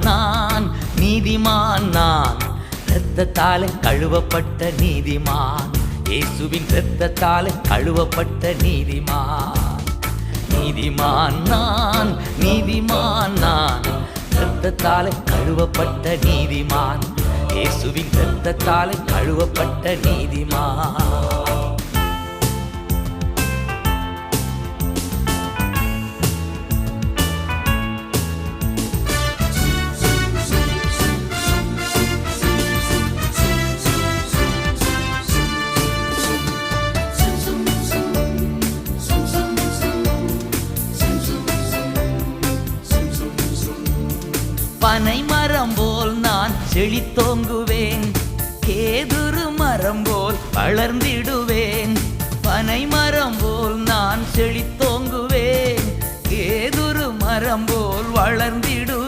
நான் நீதிமான், நான் இரத்தத்தாலே கழுவப்பட்ட நீதிமான், இயேசுவின் இரத்தத்தாலே கழுவப்பட்ட நீதிமான். நீதிமான் நான், நீதிமான் நான், இரத்தத்தாலே கழுவப்பட்ட நீதிமான், இயேசுவின் இரத்தத்தாலே கழுவப்பட்ட நீதிமான். பனை மரம் போல் நான் செழித்தோங்குவேன், கேதுரு மரம் போல் வளர்ந்திடுவேன். பனை மரம் போல் நான் செழித்தோங்குவேன், கேதுரு மரம் போல் வளர்ந்திடுவேன்.